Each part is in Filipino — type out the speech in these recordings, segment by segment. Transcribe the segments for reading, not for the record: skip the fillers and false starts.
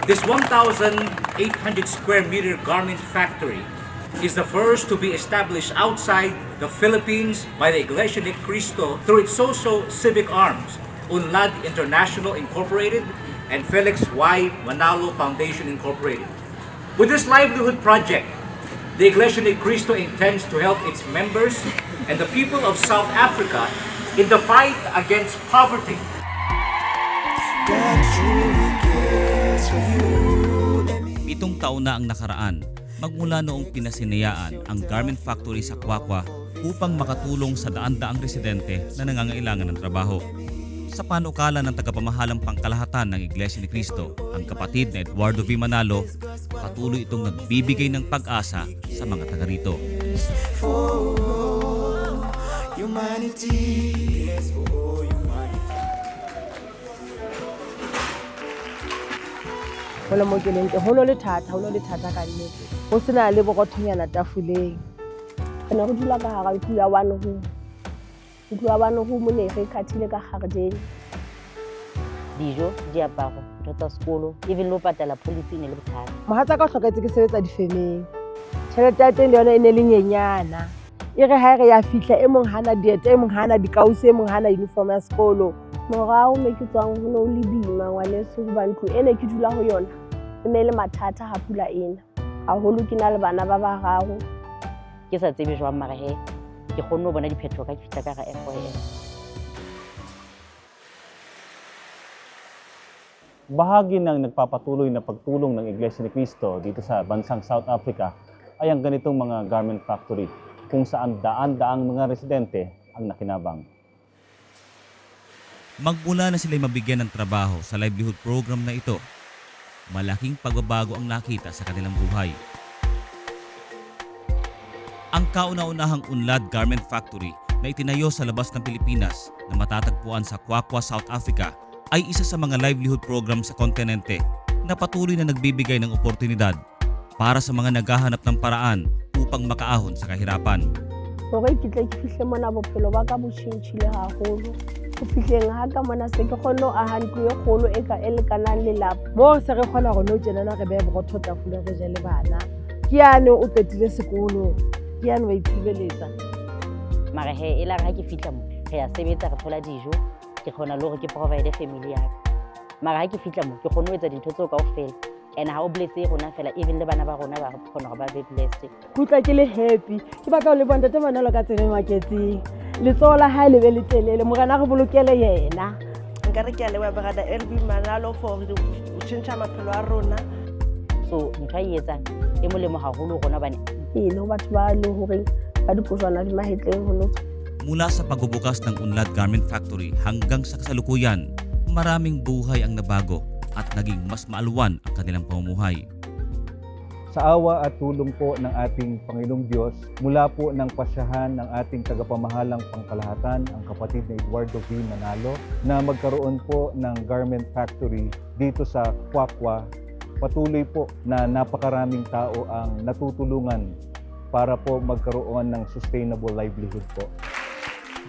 This 1,800 square meter garment factory is the first to be established outside the Philippines by the Iglesia ni Cristo through its socio-civic arms, UNLAD International Incorporated and Felix Y. Manalo Foundation Incorporated. With this livelihood project, the Iglesia ni Cristo intends to help its members and the people of South Africa in the fight against poverty. Pitong taon na ang nakaraan magmula noong pinasinayaan ang garment factory sa Kwakwa upang makatulong sa daan-daang residente na nangangailangan ng trabaho. Sa panukala ng tagapamahalang pangkalahatan ng Iglesia ni Cristo, ang kapatid na Eduardo V. Manalo, patuloy itong nagbibigay ng pag-asa sa mga taga rito. Ho le mo keleng ke ho no le thata ka nnete ho sena le bokothonyana tafoleng re ne go dula ka hara ntlo ya one ho mo ne re khathile ka gardeni dijo diaparo ntho tsa sekolo even lo patala policy ne le bothata mohatsa ka o hloketse ke sebetsa difemeng tjhelete ya teng le yona e ne le nyenyana e re ha re ya fihla e mong hana dieta e mong hana dikause e mong hana uniform ya sekolo morao me ke tswang ho no le bima ngwaneso ba ntlo ene ke dula ho yona e ne le mathata ha pula ena haholo ke na le bana ba bararo ke sa tsebe jwang mara he ke kgonne ho bona diphetoho ka ke fihla ka ga FOS. Bahagi ng nagpapatuloy na pagtulong ng Iglesia ni Cristo dito sa bansang South Africa ay ang ganitong mga garment factory kung saan daan-daang mga residente ang nakinabang. Magmula na sila'y mabigyan ng trabaho sa livelihood program na ito, malaking pagbabago ang nakita sa kanilang buhay. Ang kauna-unahang UNLAD Garment Factory na itinayo sa labas ng Pilipinas na matatagpuan sa Kwakwa, South Africa ay isa sa mga livelihood program sa kontinente na patuloy na nagbibigay ng oportunidad para sa mga naghahanap ng paraan upang makaahon sa kahirapan. hore ke tla ke fihle mona bophelo ba ka bo tjhentjhile haholo go fihleng ha ka mona se ke kgone ho aha ntlo e kgolo e ka e lekanang lelapa moo se re kgona gore no tjenana re behe borotho tafole re je le bana ke yane o qetile sekolo ke yane wa itshebeletsa Mara he e la re ha ke fihla mo re ya sebetsa re thola dijo ke kgona le hore ke provide family ya ka mara ha ke fihla mo ke kgone ho etsa dintho tseo kaofela and ha o blesse rona fela even le bana ba rona ba kgona hore ba be blessed kutla ke le happy ke batla ho le bontate Manalo ka tsene marketing letsoho la hae le be le telele morena re bolokele yena nka re ke a leboha brother LB Manalo for ho tjhentjha maphelo a rona so ntho e etsang e molemo haholo rona bane ene ho batho ba le hore ba dipojwana di mahetleng ho no Mula sa pagbubukas ng UNLAD Garment Factory hanggang sa kasalukuyan, maraming buhay ang nabago at naging mas maalwan ang kanilang pamumuhay. Sa awa at tulong po ng ating Panginoong Diyos, mula po ng pasyahan ng ating tagapamahalang pangkalahatan, ang kapatid na Eduardo V. Manalo, na magkaroon po ng garment factory dito sa Kwakwa, patuloy po na napakaraming tao ang natutulungan para po magkaroon ng sustainable livelihood po.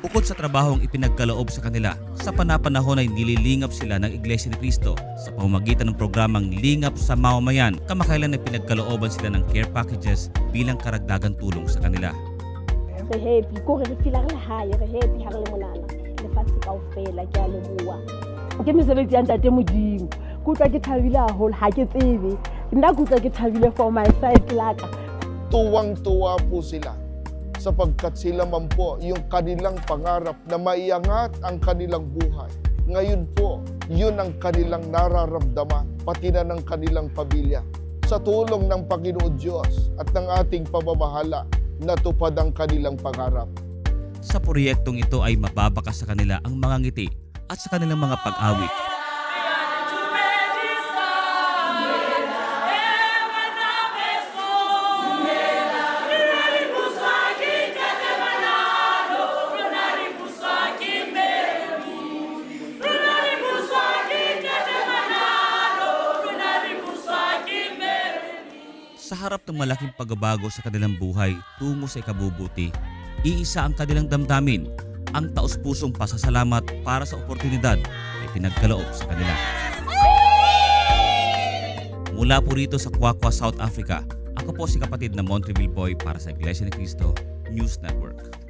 Bukod sa trabahong ipinagkaloob sa kanila, sa panapanahon ay nililingap sila ng Iglesia ni Cristo sa pamamagitan ng programang Lingap sa Mamamayan. Kamakailan ay pinagkalooban sila ng care packages bilang karagdagang tulong sa kanila. re happy ko re fila re hae re happy ha re le monana le fatshe kaofela ke a leboha ke mesebetsi ya ntate modimo ke utlwa ke thabile haholo ha ke tsebe nna ke utlwa ke thabile for my side laka Tuwang-tuwa po sila sapagkat sila man po yung kanilang pangarap na maiangat ang kanilang buhay. Ngayon po, yun ang kanilang nararamdaman, pati na ng kanilang pamilya. Sa tulong ng Panginoon Diyos at ng ating pamamahala, natupad ang kanilang pangarap. Sa proyektong ito ay mababakas sa kanila ang mga ngiti at sa kanilang mga pag-awit. Sa harap ng malaking pagbabago sa kanilang buhay tungo sa ikabubuti, iisa ang kanilang damdamin, ang taos-pusong pasasalamat para sa oportunidad na ipinagkaloob sa kanila. Mula po rito sa Kwakwa, South Africa, ako po si kapatid na Montreville Boy para sa Iglesia ni Cristo News Network.